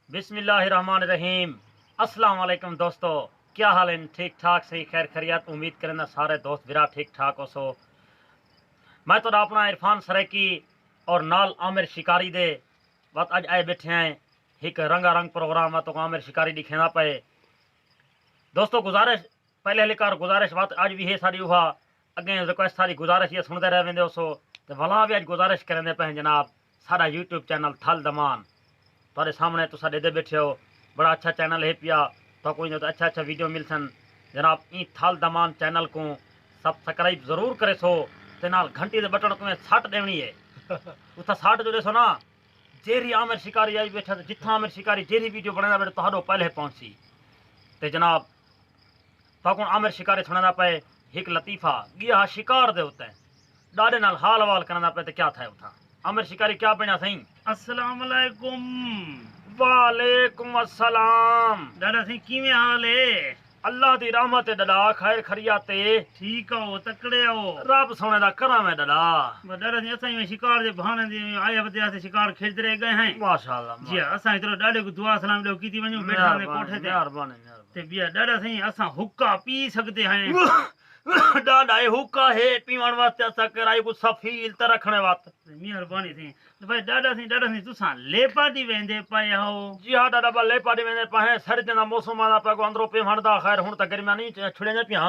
बिस्मिल्लाहिर्रहमानिर्रहीम। अस्सलाम वालेकुम दोस्तों, क्या हाल है? ठीक ठाक सही खैर खैरियत। उम्मीद करें सारे दोस्त बिरा ठीक ठाक हो सो। मैं तो अपना इरफान सराइकी और नाल आमिर शिकारी दे बात अज आए बैठे हैं। एक रंगारंग प्रोग्राम है तो आमिर शिकारी दिखेना पे दोस्तों। गुजारिश पहले लेकर गुजारिश बात आज भी है सारी हुआ अगे रिक्वेस्ट सारी गुजारिश ये सुनते रह वेंदे सो तो भला भी अज गुजारिश करेंदे पे जनाब सारा यूट्यूब चैनल थल दमान तुहारे सामने तुसा दे बैठे हो। बड़ा अच्छा चैनल है पिया तो कोई तो अच्छा अच्छा वीडियो मिलसन जनाब। ई थल दमान चैनल को सब्सक्राइब जरूर करे सो ते नाल घंटी दे बटन को सट देनी है उथा सट जो देसो ना जेरी आमिर शिकारी आई बैठा जिथा आमिर शिकारी जेरी वीडियो बनाना बैठे तो पहले पहुंची ते जनाब तो आमिर शिकारी सुनना पे एक लतीफ़ा गया शिकार दे उते डाडे नाल हाल वाल करना पे तो क्या था उठा आमिर शिकारी क्या बना सही। अस्सलाम वालेकुम। वालेकुम अस्सलाम। दादा सी किवें हाल है? अल्लाह दी रहमत है डडा खैर खरियाते ठीक हो तकड़े हो रब सोने दा करम है डडा। दादा सी असां शिकार दे बहाने दे आया वदे से शिकार खेलते रह गए हैं माशाअल्लाह। जी असां इतरो डाडे को दुआ सलाम लो कीती वणो बैठा ने कोठे ते मेहरबानी ते बिया दादा सी असां हुक्का पी सकते हैं। डाडा हुक्का है पीवण वास्ते असा कराई को सफील त रखने वास्ते मेहरबानी थी भाई दादा सी तुसा लेपा दी वेंदे पाए हो? जी हाँ डाडा बा लेपा दी वेंदे पाए सर्दी दा मौसम आना पे अंदरो पे वणदा खैर हुन त गर्मियां नहीं छुड़े ने पिया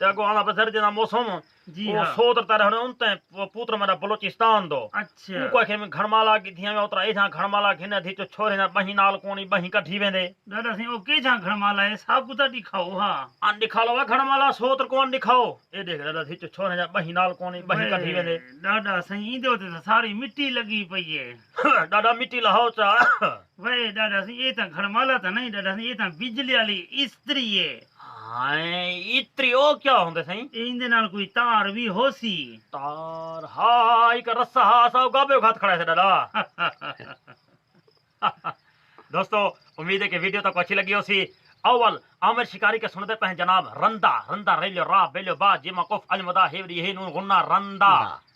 ते अगो आना पे सर्दी दा मौसम जी वो हाँ सोदर तरह ने उनते पुत्र मेरा बलोचिस्तान दो अच्छा को के में घणमाला की थिया में उतरा एथा घणमाला घिने थी तो छोरे ना बही नाल कोनी बही कठी वेंदे दादा सी ओ के जा घरमाला है साबु ता दिखाओ। हां अन दिखालो वा घणमाला सोत्र कोन दिखाओ ए देख दादा थी तो छोरे ना बही नाल कोनी बही कठी वेंदे दादा सही दो ते सारी मिट्टी लगी पई है। दादा मिट्टी लहाओ चा वे दादा सी ये ता घरमाला ता नहीं दादा सी ये ता बिजली वाली इस्त्री है। हाय इत्री ओ क्या होंदे सही? इंदे नाल कोई तार भी होसी तार हाय का रस्सा हा सा गाबे खात खड़ा है दादा। दोस्तों उम्मीद है कि वीडियो तक अच्छी लगी होसी। अव्वल आमिर शिकारी के सुनते पे जनाब रंदा रंदा रेलो रा बेलो बा जिमा कुफ अलमदा हेवरी हे नून गुन्ना रंदा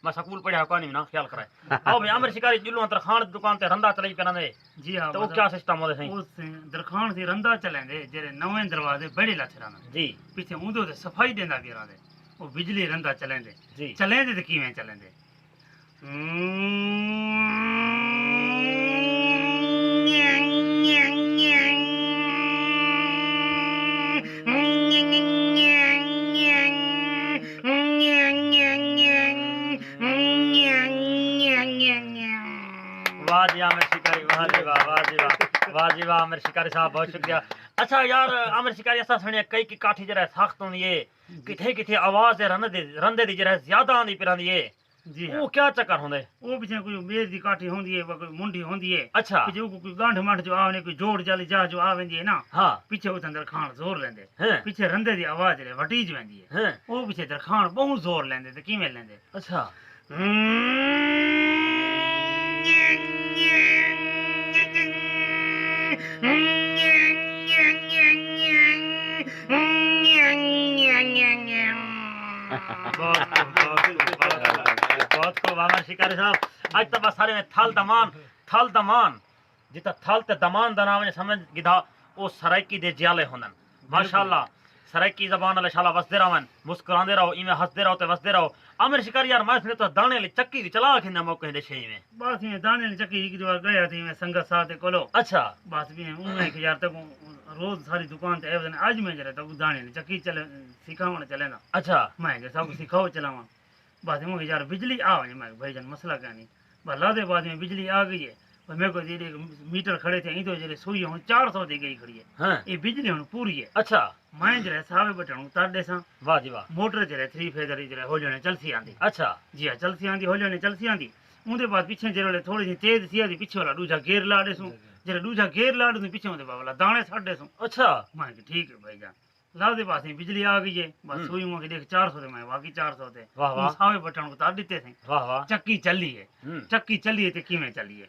मैं स्कूल पढ़ा कहानी में ना ख्याल करे। अब आमिर शिकारी जुलू अंतर खान दुकान ते रंदा चलाई करने जी हां तो क्या सिस्टम होदे सही? उस दरखान से रंदा चलेंदे जेरे नवे दरवाजे बड़े लथराना जी पीछे उंदो ते सफाई देंदा गेरा दे वो बिजली रंदा चलेंदे जी चलेंदे ते किवें चलेंदे वाह जी आमिर शिकारी वाह जी वाह वाह जी वाह वाह जी वाह आमिर शिकारी साहब बहुत शुक्रिया। अच्छा यार आमिर शिकारी ऐसा सुनिए कई की काठी जरा सख्त होंदी है किथे किथे आवाज रंदे दी जरा ज्यादा आंदी पिरांदी है जी वो क्या चक्कर होंदे? वो पीछे कोई मेज दी काठी होंदी है कोई मुंडी होंदी है अच्छा पीछे कोई गांठ मांठ जो आवे कोई जोड़ जाली जा जो आवेंदी है ना हाँ पीछे उस अंदर खान जोर लेंदे हैं पीछे रंदे दी आवाज रे वटीज वेंदी है हैं वो पीछे दरखान बहुत जोर लेंदे ते किवें लेंदे अच्छा बहुत खूब आमिर शिकारी साहब आज तो बस सारे में थल दमान जिता थल ते दमान दनावने समझ गिधा ओ सराइकी दे जियाले होनन माशाल्लाह। सराइकी जबान वाले शाला वसदे रहवन मुस्कुरांदे रहो इमे हंसदे रहो ते वसदे रहो। आमिर शिकारी यार मैं सुने तो दाने ले चक्की दी चला खिंदा मौके दे छे में बस ये दाने ने चक्की एक बार गया थी मैं संगत साथ कोलो अच्छा बस भी उन्हें कि यार तक रोज सारी दुकान ते एवं आज मैं जरा तक दाने ने चक्की चले सिखावन चले ना अच्छा मैं के सब सिखाओ चलावा बस मुझे यार बिजली आ मैं भाईजान मसला क्या नहीं भला दे बाद में बिजली आ गई है पर मेरे को जेरे मीटर खड़े थे तो जेरे सुई हूं 400 दी गई खड़ी है हां ये बिजली हूं पूरी है। अच्छा मैं जरा सावे बटन उतार दे सा वाह जी वाह मोटर जरा 3 फेज री जरा हो जाने चलसी आंदी अच्छा जी हां चलसी आंदी हो जाने चलसी आंदी उनके बाद पीछे जरा थोड़ी सी तेज सी आंदी पीछे वाला दूजा गेर ला दे सू जरा दूजा गेर ला दे पीछे उनके वाला दाने छाड़ दे सू अच्छा मैं कि ठीक है भाईजान लाओ दे पास बिजली आ गई है बस सुई हुआ कि देख 400 दे मैं बाकी 400 दे वाह वाह सावे बटन उतार देते थे वाह वाह चक्की चली है चक्की चली है ते किवें चली है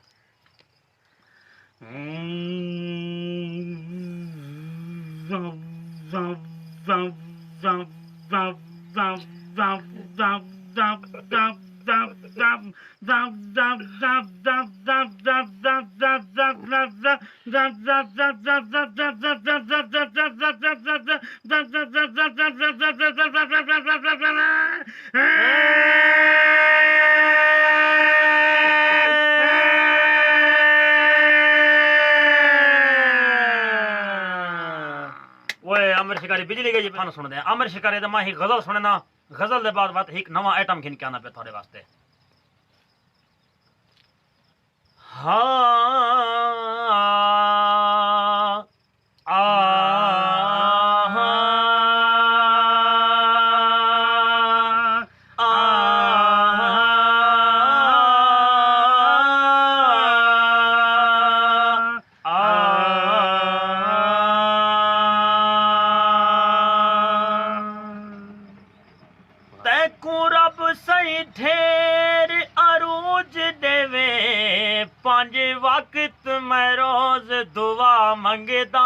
ओए आमिर शिकारी बिजली गई गाना सुन दे आमिर शिकारी दा मैं ही गजल सुनना गजल दे बाद एक नवा आइटम खिन के आना पे थोड़े वास्ते हाँ तैकू रब सही ढेर अरूज देवे पंज वक्त मैं रोज दुआ मंगदा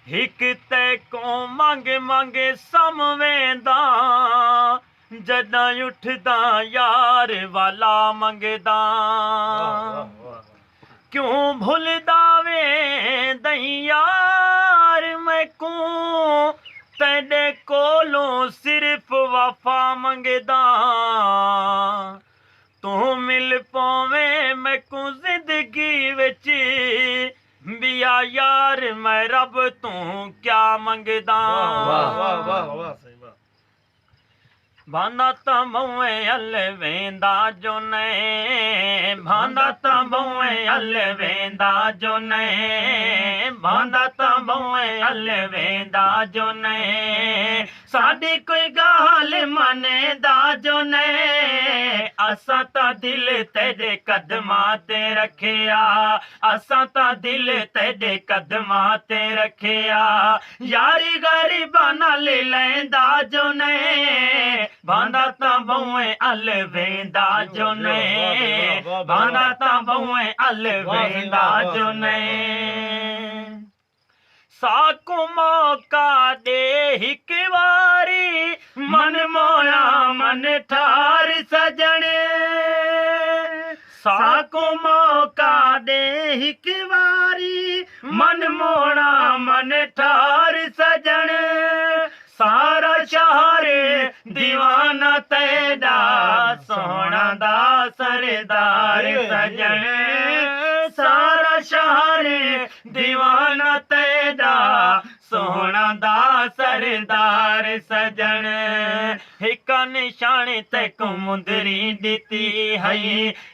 हिक तैको मंग मंग समवेंदा जदा उठदा यार वाला मंगदा क्यों भुलदा वे दई यार मैं को तेरे कोलों सिर्फ वफा मंगदा तू मिल पावे मैं को जिंदगी विच बिया यार मैं रब तू क्या मंगदा भांदा तमवे अल वेंदा जो ने भांदा तमवे अल वेंदा जो ने भांदा तमवे अल वेंदा जो ने साडी कोई गाल मनेदा जो ने असा ता दिल तेरे कदमां ते रखिया असा ता दिल तेरे कदमां ते रखिया यारी गरीबा नाल लैंदा जो ने भांदा ता बहुए अल वेंदा जो ने भांदा ता बहुए अल वेंदा जो ने साकू मौका दे हिक वारी मन मोया मन ठार सजने साकू मौका दे हिक वारी मन मोड़ा मन ठार सजन सारा शहर दीवाना तेरा सोना दा सरदार सजन सारा शहर दीवाना तेरा सोना दा सरदार सजन हिका निशानी तेको मुंदरी दिती है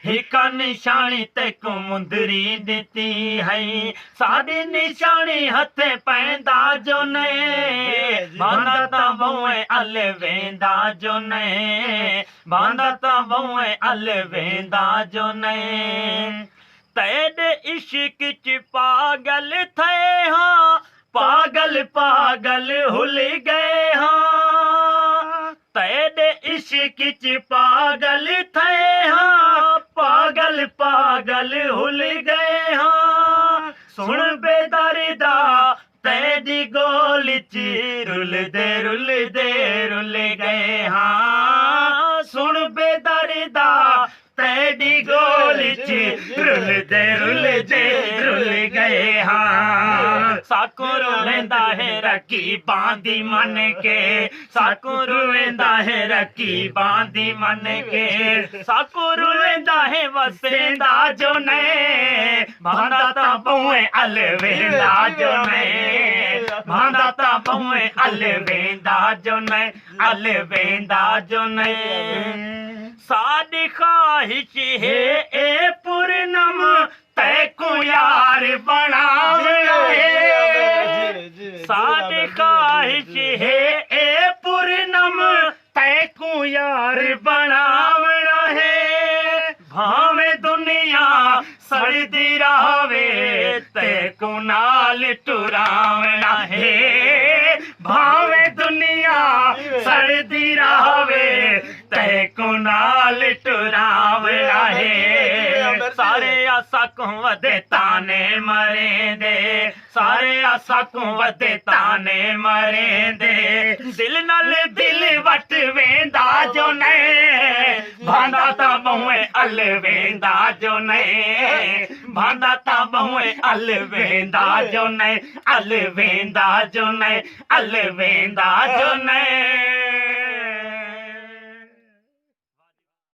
हिका निशानी तेको मुंदरी दिती है साडी निशानी हथे पैंदा जो ने भांदा ता बहुए अल वेंदा जो ने भांदा ता बहुए अल वेंदा जो ने तेरे इश्क च पागल थे हाँ पागल पागल हुल गए हाँ तेरे इश्क च पागल थे हाँ पागल पागल हुल गए हाँ सुन बेदर्दा तेरी गोली च रुल दे रुल गए हाँ सुन बेदर्दा तेरी गोली च रुल दे रुल गए हाँ साकू रुलेंदा है रखी बांधी मन के साकू रुलेंदा है रखी बांधी मन के साकू रुलेंदा है वसेंदा जो ने भांदा ता बहुए अल वेंदा जो ने भांदा ता बहुए अल वेंदा जो ने अल वेंदा जो ने साडी ख्वाहिश है ए पूर्णम तैको यार बनावना है साडी ख्वाहिश है ए पूर्णम तैको यार बनावना है भावे दुनिया सड़दी रहे तैको नाल टुरावना है भावे दुनिया लड़दी रावे तै को नाल टुरावे आहे सारे आसा को वदे ताने मरे दे सारे आसा को वदे ताने मरे दे दिल नाल दिल वट वेंदा जो ने भांदा ता बहुए अल वेंदा जो ने भांदा ता बहुए अल वेंदा जो ने अल वेंदा जो ने अल वेंदा जो ने